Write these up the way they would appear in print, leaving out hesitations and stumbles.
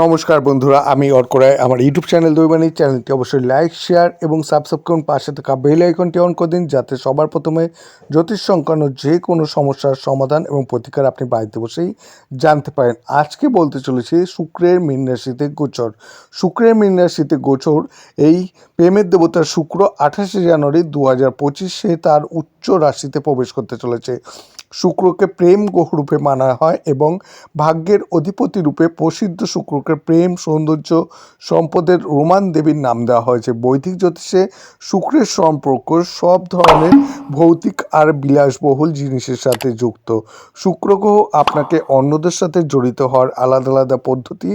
নমস্কার বন্ধুরা, আমি অর্ক রায়। আমার ইউটিউব চ্যানেল দৈবাণী চ্যানেলটি অবশ্যই লাইক, শেয়ার এবং সাবস্ক্রাইব করুন। পাশে থাকা বেল আইকনটি অন করে দিন, যাতে সবার প্রথমে জ্যোতিষ সংক্রান্ত যে কোনো সমস্যার সমাধান এবং প্রতিকার আপনি বাড়িতে বসেই জানতে পারেন। আজকে বলতে চলেছি শুক্রের মীন রাশিতে গোচর। শুক্রের মীন রাশিতে গোচর এই প্রেমের দেবতা শুক্র 28শে জানুয়ারি 2025 তার উচ্চ রাশিতে প্রবেশ করতে চলেছে। শুক্রকে প্রেম গ্রহরূপে মানা হয় এবং ভাগ্যের অধিপতি রূপে প্রসিদ্ধ শুক্রকে প্রেম, সৌন্দর্য, সম্পদের রোমান দেবীর নাম দেওয়া হয়েছে। বৈদিক জ্যোতিষে শুক্রের সম্পর্ক সব ধরনের ভৌতিক আর বিলাসবহুল জিনিসের সাথে যুক্ত। শুক্র গ্রহ আপনাকে অন্যদের সাথে জড়িত হওয়ার আলাদা আলাদা পদ্ধতি,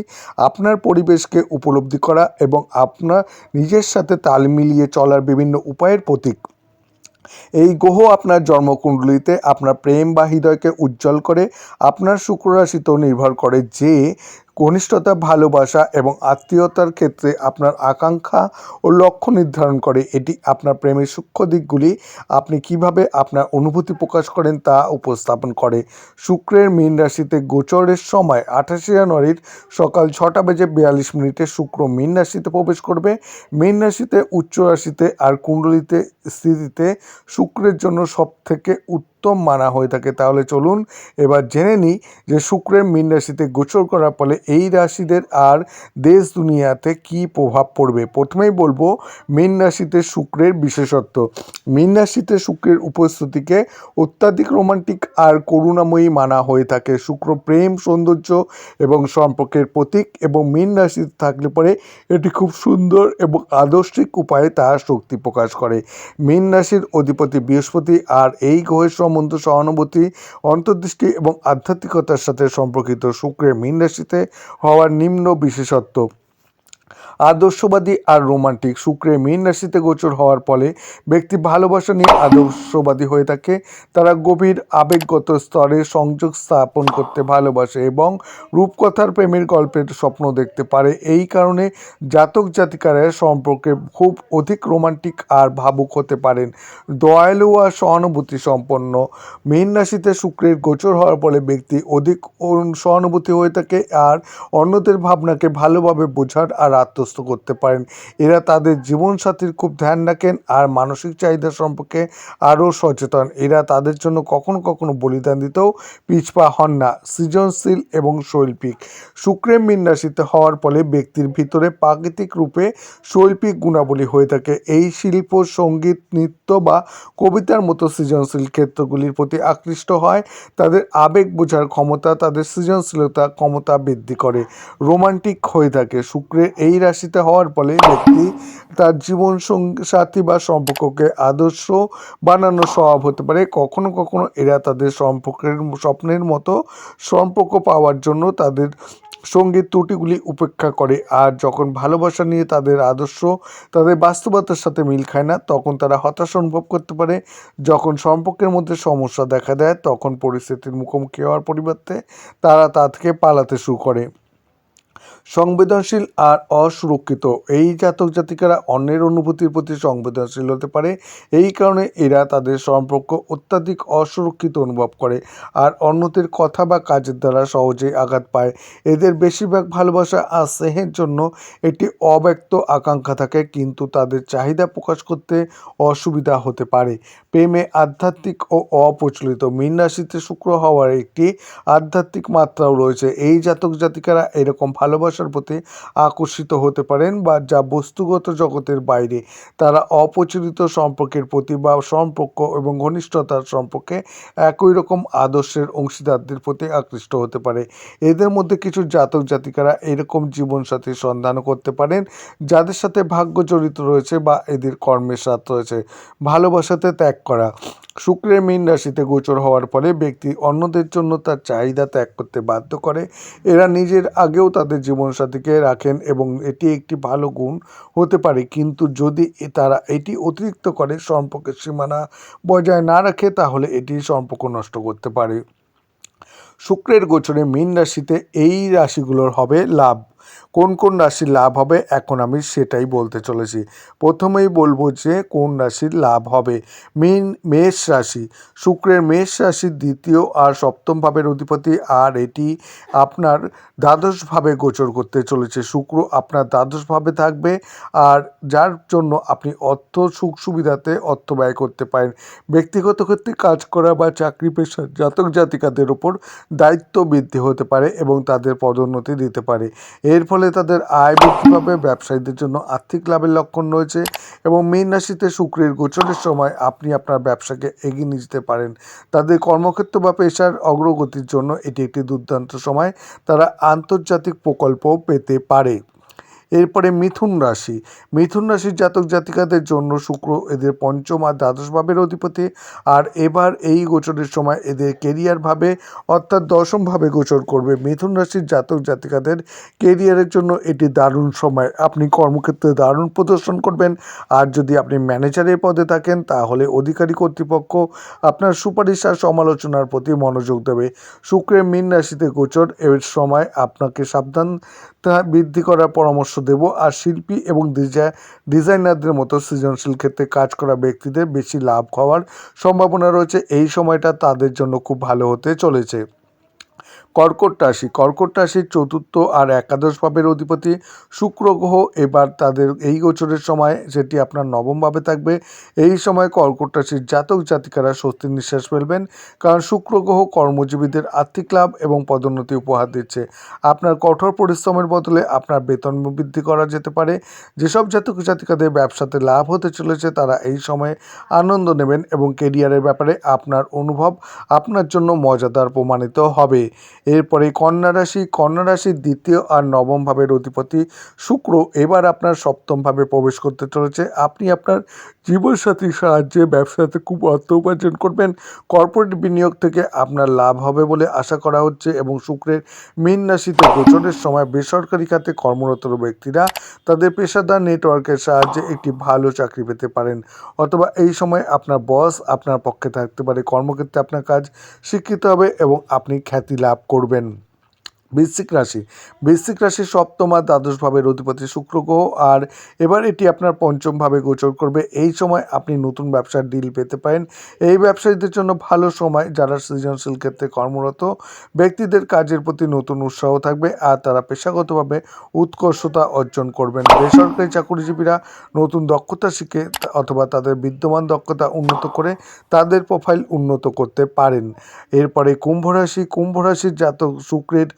আপনার পরিবেশকে উপলব্ধি করা এবং আপনার নিজের সাথে তাল মিলিয়ে চলার বিভিন্ন উপায়ের প্রতীক। এই গ্রহ আপনার জন্মকুণ্ডলিতে আপনার প্রেম বা হৃদয়কে উজ্জ্বল করে। আপনার শুক্র রাশিতেও নির্ভর করে যে ঘনিষ্ঠতা, ভালোবাসা এবং আত্মীয়তার ক্ষেত্রে আপনার আকাঙ্ক্ষা ও লক্ষ্য নির্ধারণ করে। এটি আপনার প্রেমের সূক্ষ্ম দিকগুলি, আপনি কিভাবে আপনার অনুভূতি প্রকাশ করেন তা উপস্থাপন করে। শুক্রের মীন রাশিতে গোচরের সময় 28শে জানুয়ারির সকাল 6টা বেজে 42 মিনিটে শুক্র মীন রাশিতে প্রবেশ করবে। মীন রাশিতে, উচ্চ রাশিতে আর কুণ্ডলিতে স্থিতিতে শুক্রের জন্য সবথেকে উত্তম মানা হয়ে থাকে। তাহলে চলুন এবার জেনে নিই যে শুক্রের মীন রাশিতে গোচর করার ফলে এই রাশিদের আর দেশ দুনিয়াতে কি প্রভাব পড়বে। প্রথমেই বলবো মীন রাশিতে শুক্রের বিশেষত্ব। মীন রাশিতে শুক্রের উপস্থিতিকে অত্যাধিক রোমান্টিক আর করুণাময়ী মানা হয়ে থাকে। শুক্র প্রেম, সৌন্দর্য এবং সম্পর্কের প্রতীক এবং মীন রাশিতে থাকলে পরে এটি খুব সুন্দর এবং আদর্শিক উপায়ে তার শক্তি প্রকাশ করে। মীন রাশির অধিপতি বৃহস্পতি আর এই গ্রহের সম্বন্ধ সহানুভূতি, অন্তর্দৃষ্টি এবং আধ্যাত্মিকতার সাথে সম্পর্কিত। শুক্রের মীন রাশিতে হওয়ার নিম্ন বিশেষত্ব: আদর্শবাদী আর রোমান্টিক। শুক্রের মীন রাশিতে গোচর হওয়ার ফলে ব্যক্তি ভালোবাসা নিয়ে আদর্শবাদী হয়ে থাকে। তারা গভীর আবেগগত স্তরে সংযোগ স্থাপন করতে ভালোবাসে এবং রূপকথার প্রেমের গল্পের স্বপ্ন দেখতে পারে। এই কারণে জাতক জাতিকারা সম্পর্কে খুব অধিক রোমান্টিক আর ভাবুক হতে পারেন। দয়ালু আর সহানুভূতি সম্পন্ন। মীন রাশিতে শুক্রের গোচর হওয়ার ফলে ব্যক্তি অধিক সহানুভূতি হয়ে থাকে আর অন্যদের ভাবনাকে ভালোভাবে বোঝার আর আত্মস্থ করতে পারেন। এরা তাদের জীবনসাথীর খুব ধ্যান রাখেন আর মানসিক চাহিদা সম্পর্কে আরও সচেতন। এরা তাদের জন্য কখনো কখনো বলিদান দিতেও পিছপা হন না। সৃজনশীল এবং শৈল্পিক। শুক্রের মীন রাশিতে হওয়ার ফলে ব্যক্তির ভিতরে প্রাকৃতিক রূপে শৈল্পিক গুণাবলী হয়ে থাকে। এই শিল্প, সঙ্গীত, নৃত্য বা কবিতার মতো সৃজনশীল ক্ষেত্রগুলির প্রতি আকৃষ্ট হয়। তাদের আবেগ বোঝার ক্ষমতা তাদের সৃজনশীলতা ক্ষমতা বৃদ্ধি করে। রোমান্টিক হয়ে থাকে। শুক্রের এই রাশিতে হওয়ার ফলে ব্যক্তি তার জীবন সাথী বা সম্পর্ককে আদর্শ বানানোর স্বভাব হতে পারে। কখনো কখনো এরা তাদের সম্পর্কের স্বপ্নের মতো সম্পর্ক পাওয়ার জন্য তাদের সঙ্গীত ত্রুটিগুলি উপেক্ষা করে। আর যখন ভালোবাসা নিয়ে তাদের আদর্শ তাদের বাস্তবতার সাথে মিল খায় না, তখন তারা হতাশা অনুভব করতে পারে। যখন সম্পর্কের মধ্যে সমস্যা দেখা দেয়, তখন পরিস্থিতির মুখোমুখি হওয়ার পরিবর্তে তারা তা থেকে পালাতে শুরু করে। সংবেদনশীল আর অসুরক্ষিত। এই জাতক জাতিকারা অন্যের অনুভূতির প্রতি সংবেদনশীল হতে পারে। এই কারণে এরা তাদের সম্পর্ক অত্যাধিক অসুরক্ষিত অনুভব করে আর অন্যদের কথা বা কাজের দ্বারা সহজেই আঘাত পায়। এদের বেশিরভাগ ভালোবাসা আর স্নেহের জন্য একটি অব্যক্ত আকাঙ্ক্ষা থাকে, কিন্তু তাদের চাহিদা প্রকাশ করতে অসুবিধা হতে পারে। প্রেমে আধ্যাত্মিক ও অপ্রচলিত। মীন রাশিতে শুক্র হওয়ার একটি আধ্যাত্মিক মাত্রাও রয়েছে। এই জাতক জাতিকারা এরকম ভালোবাসার প্রতি আকর্ষিত হতে পারেন বা যা বস্তুগত জগতের বাইরে। তারা অপ্রচলিত সম্পর্কের প্রতি বা সম্পর্ক এবং ঘনিষ্ঠতার সম্পর্কে একই রকম আদর্শের অংশীদারদের প্রতি আকৃষ্ট হতে পারে। এদের মধ্যে কিছু জাতক জাতিকারা এরকম জীবনসাথীর সন্ধানও করতে পারেন যাদের সাথে ভাগ্য জড়িত রয়েছে বা এদের কর্মের সাথ রয়েছে। ভালোবাসাতে ত্যাগ করা। শুক্রের মীন রাশিতে গোচর হওয়ার ফলে ব্যক্তি অন্যদের জন্য তার চাহিদা ত্যাগ করতে বাধ্য করে। এরা নিজের আগেও তাদের জীবনসাথীকে রাখেন এবং এটি একটি ভালো গুণ হতে পারে, কিন্তু যদি তারা এটি অতিরিক্ত করে, সম্পর্কের সীমানা বজায় না রাখে, তাহলে এটি সম্পর্ক নষ্ট করতে পারে। শুক্রের গোচরে মীন রাশিতে এই রাশিগুলোর হবে লাভ: কোন কোন রাশির লাভ হবে এখন আমি সেটাই বলতে চলেছি। প্রথমেই বলবো যে কোন রাশির লাভ হবে। মেষ রাশি, শুক্রের মেষ রাশির দ্বিতীয় আর সপ্তম ভাবের অধিপতি, আর এটি আপনার দ্বাদশভাবে গোচর করতে চলেছে। শুক্র আপনার দ্বাদশভাবে থাকবে, আর যার জন্য আপনি অর্থ সুখ সুবিধাতে অর্থ ব্যয় করতে পারেন। ব্যক্তিগত ক্ষেত্রে কাজ করা বা চাকরি পেশার জাতক জাতিকাদের ওপর দায়িত্ব বৃদ্ধি হতে পারে এবং তাদের পদোন্নতি দিতে পারে। এর ফলে তাদের আয় বৃদ্ধি পাবে। ব্যবসায়ীদের জন্য আর্থিক লাভের লক্ষণ রয়েছে এবং মীন রাশিতে শুক্রের গোচরের সময় আপনি আপনার ব্যবসাকে এগিয়ে নিয়ে যেতে পারেন। তাদের কর্মক্ষেত্র বা পেশার অগ্রগতির জন্য এটি একটি দুর্দান্ত সময়। তারা আন্তর্জাতিক প্রকল্পও পেতে পারে। এরপরে মিথুন রাশি, মিথুন রাশির জাতক জাতিকাদের জন্য শুক্র এদের পঞ্চম আর দ্বাদশ ভাবের অধিপতি, আর এবার এই গোচরের সময় এদের কেরিয়ার ভাবে অর্থাৎ দশম ভাবে গোচর করবে। মিথুন রাশির জাতক জাতিকাদের কেরিয়ারের জন্য এটি দারুণ সময়। আপনি কর্মক্ষেত্রে দারুণ প্রদর্শন করবেন, আর যদি আপনি ম্যানেজারের পদে থাকেন তাহলে অধিকারী কর্তৃপক্ষ আপনার সুপারিশ আর সমালোচনার প্রতি মনোযোগ দেবে। শুক্রের মীন রাশিতে গোচর এর সময় আপনাকে সাবধানতা বৃদ্ধি করার পরামর্শ দেব। আর শিল্পী এবং ডিজাইনারদের মতো সৃজনশীল ক্ষেত্রে কাজ করা ব্যক্তিদের বেশি লাভ হওয়ার সম্ভাবনা রয়েছে। এই সময়টা তাদের জন্য খুব ভালো হতে চলেছে। কর্কট রাশি, কর্কট রাশির চতুর্থ আর একাদশ ভাবের অধিপতি শুক্র গ্রহ এবার তাদের এই গোচরের সময় সেটি আপনার নবম ভাবে থাকবে। এই সময় কর্কট রাশির জাতক জাতিকারা স্বস্তির নিঃশ্বাস ফেলবেন, কারণ শুক্র গ্রহ কর্মজীবীদের আর্থিক লাভ এবং পদোন্নতি উপহার দিচ্ছে। আপনার কঠোর পরিশ্রমের বদলে আপনার বেতন বৃদ্ধি করা যেতে পারে। যেসব জাতক জাতিকাদের ব্যবসাতে লাভ হতে চলেছে তারা এই সময়ে আনন্দ নেবেন এবং কেরিয়ারের ব্যাপারে আপনার অনুভব আপনার জন্য মজাদার প্রমাণিত হবে। এরপরে কন্যা রাশি, কন্যা রাশির দ্বিতীয় আর নবম ভাবের অধিপতি শুক্র এবার আপনার সপ্তম ভাবে প্রবেশ করতে চলেছে। আপনি আপনার জীবনসাথীর সাহায্যে ব্যবসাতে খুব অর্থ উপার্জন করবেন। কর্পোরেট বিনিয়োগ থেকে আপনার লাভ হবে বলে আশা করা হচ্ছে এবং শুক্রের মীন রাশিতে গোচরের সময় বেসরকারি খাতে কর্মরত ব্যক্তিরা তাদের পেশাদার নেটওয়ার্কের সাহায্যে একটি ভালো চাকরি পেতে পারেন, অথবা এই সময় আপনার বস আপনার পক্ষে থাকতে পারে। কর্মক্ষেত্রে আপনার কাজ স্বীকৃত হবে এবং আপনি খ্যাতি লাভ করবেন। বৃশ্চিক রাশি, বৃশ্চিক রাশির সপ্তম আর দ্বাদশ ভাবের অধিপতি শুক্র গ্রহ, আর এবার এটি আপনার পঞ্চম ভাবে গোচর করবে। এই সময় আপনি নতুন ব্যবসার ডিল পেতে পারেন। এই ব্যবসায়ীদের জন্য ভালো সময়। যারা সৃজনশীল ক্ষেত্রে কর্মরত ব্যক্তিদের কাজের প্রতি নতুন উৎসাহ থাকবে আর তারা পেশাগতভাবে উৎকর্ষতা অর্জন করবেন। বেসরকারি চাকরিজীবীরা নতুন দক্ষতা শিখে অথবা তাদের বিদ্যমান দক্ষতা উন্নত করে তাদের প্রোফাইল উন্নত করতে পারেন। এরপরে কুম্ভ রাশি, কুম্ভ রাশির জাতক শুক্রের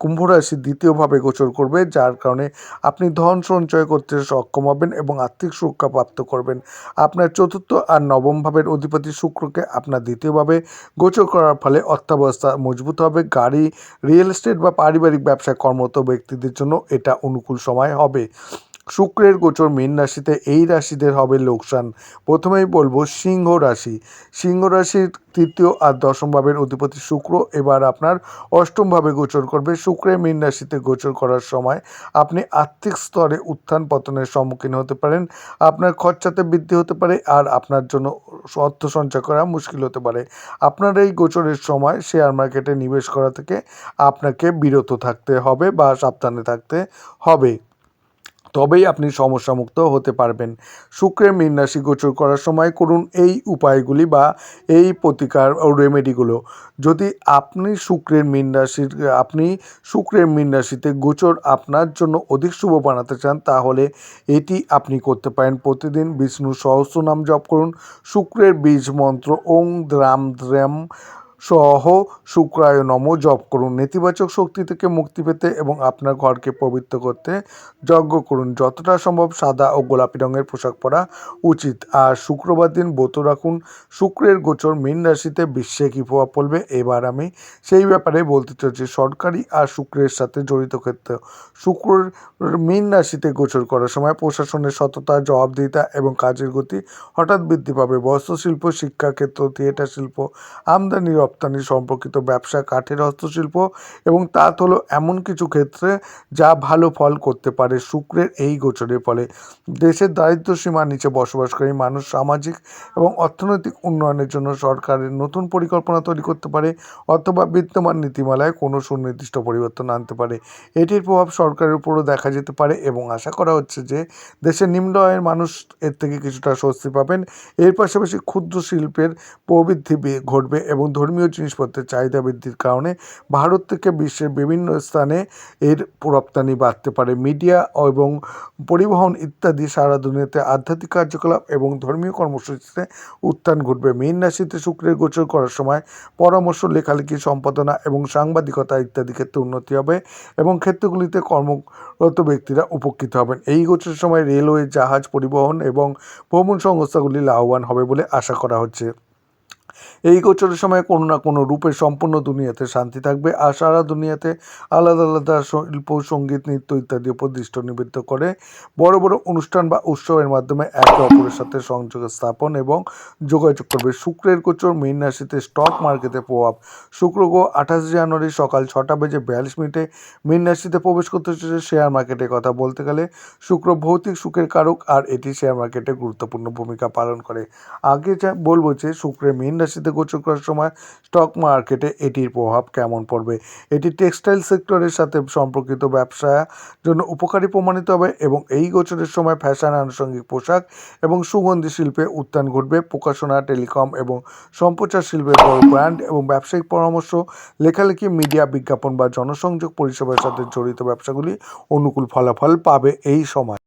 কুম্ভ রাশি দ্বিতীয়ভাবে গোচর করবে, যার কারণে আপনি ধন সঞ্চয় করতে সক্ষম হবেন এবং আর্থিক সুরক্ষা প্রাপ্ত করবেন। আপনার চতুর্থ আর নবম ভাবের অধিপতি শুক্রকে আপনার দ্বিতীয়ভাবে গোচর করার ফলে অর্থাবস্থা মজবুত হবে। গাড়ি, রিয়েল এস্টেট বা পারিবারিক ব্যবসায় কর্মরত ব্যক্তিদের জন্য এটা অনুকূল সময় হবে। শুক্রের গোচর মীন রাশিতে, এই রাশিদের হবে লোকসান। প্রথমেই বলবো সিংহ রাশি, সিংহ রাশির তৃতীয় আর দশম ভাবের অধিপতি শুক্র এবার আপনার অষ্টম ভাবে গোচর করবে। শুক্রের মীন রাশিতে গোচর করার সময় আপনি আর্থিক স্তরে উত্থান পতনের সম্মুখীন হতে পারেন। আপনার খরচাতে বৃদ্ধি হতে পারে আর আপনার জন্য অর্থ সঞ্চয় করা মুশকিল হতে পারে। আপনার এই গোচরের সময় শেয়ার মার্কেটে নিবেশ করা থেকে আপনাকে বিরত থাকতে হবে বা সাবধানে থাকতে হবে, তবেই আপনি সমস্যামুক্ত হতে পারবেন। শুক্রের মীন রাশি গোচর করার সময় করুন এই উপায়গুলি বা এই প্রতিকার ও রেমেডিগুলো। যদি আপনি শুক্রের মীন রাশিতে গোচর আপনার জন্য অধিক শুভ বানাতে চান তাহলে এটি আপনি করতে পারেন। প্রতিদিন বিষ্ণু সহস্রনাম জপ করুন। শুক্রের বীজ মন্ত্র ওং দ্রাম দ্রাম সহ শুক্রায় নম জপ করুন। নেতিবাচক শক্তি থেকে মুক্তি পেতে এবং আপনার ঘরকে পবিত্র করতে যজ্ঞ করুন। যতটা সম্ভব সাদা ও গোলাপি রঙের পোশাক পরা উচিত। আর শুক্রবার দিন ব্রত রাখুন। শুক্রের গোচর মীন রাশিতে বিশ্বে কী প্রভাব পড়বে এবার আমি সেই ব্যাপারে বলতে চাইছি। সরকারি আর শুক্রের সাথে জড়িত ক্ষেত্র, শুক্রের মীন রাশিতে গোচর করার সময় প্রশাসনের সততা, জবাবদিহিতা এবং কাজের গতি হঠাৎ বৃদ্ধি পাবে। বস্ত্রশিল্প, শিক্ষাক্ষেত্র, থিয়েটার শিল্প, আমদানি রপ্তানি রপ্তানি সম্পর্কিত ব্যবসা, কাঠের হস্তশিল্প এবং তাঁত হলো এমন কিছু ক্ষেত্রে যা ভালো ফল করতে পারে শুক্রের এই গোচরের ফলে। দেশের দারিদ্র্য সীমার নিচে বসবাসকারী মানুষ সামাজিক এবং অর্থনৈতিক উন্নয়নের জন্য সরকারের নতুন পরিকল্পনা তৈরি করতে পারে অথবা বিদ্যমান নীতিমালায় কোনো সুনির্দিষ্ট পরিবর্তন আনতে পারে। এটির প্রভাব সরকারের উপরও দেখা যেতে পারে এবং আশা করা হচ্ছে যে দেশের নিম্ন আয়ের মানুষ এর থেকে কিছুটা স্বস্তি পাবেন। এর পাশাপাশি ক্ষুদ্র শিল্পের প্রবৃদ্ধি ঘটবে এবং ধর্মীয় জিনিসপত্রের চাহিদা বৃদ্ধির কারণে ভারত থেকে বিশ্বের বিভিন্ন স্থানে এর রপ্তানি বাড়তে পারে। মিডিয়া এবং পরিবহন ইত্যাদি সারা দুনিয়াতে আধ্যাত্মিক কার্যকলাপ এবং ধর্মীয় কর্মসূচিতে উত্থান ঘটবে। মীন রাশিতে শুক্রের গোচর করার সময় পরামর্শ, লেখালেখি, সম্পাদনা এবং সাংবাদিকতা ইত্যাদি ক্ষেত্রে উন্নতি হবে এবং ক্ষেত্রগুলিতে কর্মরত ব্যক্তিরা উপকৃত হবেন। এই গোচরের সময় রেলওয়ে, জাহাজ, পরিবহন এবং ভ্রমণ সংস্থাগুলি লাভবান হবে বলে আশা করা হচ্ছে। এই গোচরের সময় কোনো না কোনো রূপে সম্পূর্ণ দুনিয়াতে শান্তি থাকবে আর সারা দুনিয়াতে আলাদা আলাদা শিল্প, সঙ্গীত, নৃত্য ইত্যাদি উপর দৃষ্টি নিবদ্ধ করে বড় বড় অনুষ্ঠান বা উৎসবের মাধ্যমে একে অপরের সাথে সংযোগ স্থাপন এবং যোগাযোগ করবে। শুক্রের গোচর মীন রাশিতে স্টক মার্কেটে প্রভাব। শুক্র গ্রহ 28 জানুয়ারি সকাল 6:42 মীন রাশিতে প্রবেশ করতে চলেছে। শেয়ার মার্কেটের কথা বলতে গেলে শুক্র ভৌতিক সুখের কারক আর এটি শেয়ার মার্কেটে গুরুত্বপূর্ণ ভূমিকা পালন করে। আগে বলবো যে শুক্রের মীন রাশিতে গোচর করার সময় স্টক মার্কেটে এটির প্রভাব কেমন পড়বে। এটি টেক্সটাইল সেক্টরের সাথে সম্পর্কিত ব্যবসা জন্য উপকারী প্রমাণিত হবে এবং এই গোচরের সময় ফ্যাশন, আনুষঙ্গিক পোশাক এবং সুগন্ধি শিল্পে উত্থান ঘটবে। প্রকাশনা, টেলিকম এবং সম্প্রচার শিল্পের বড় ব্র্যান্ড এবং ব্যবসায়িক পরামর্শ, লেখালেখি, মিডিয়া, বিজ্ঞাপন বা জনসংযোগ পরিষেবার সাথে জড়িত ব্যবসাগুলি অনুকূল ফলাফল পাবে এই সময়।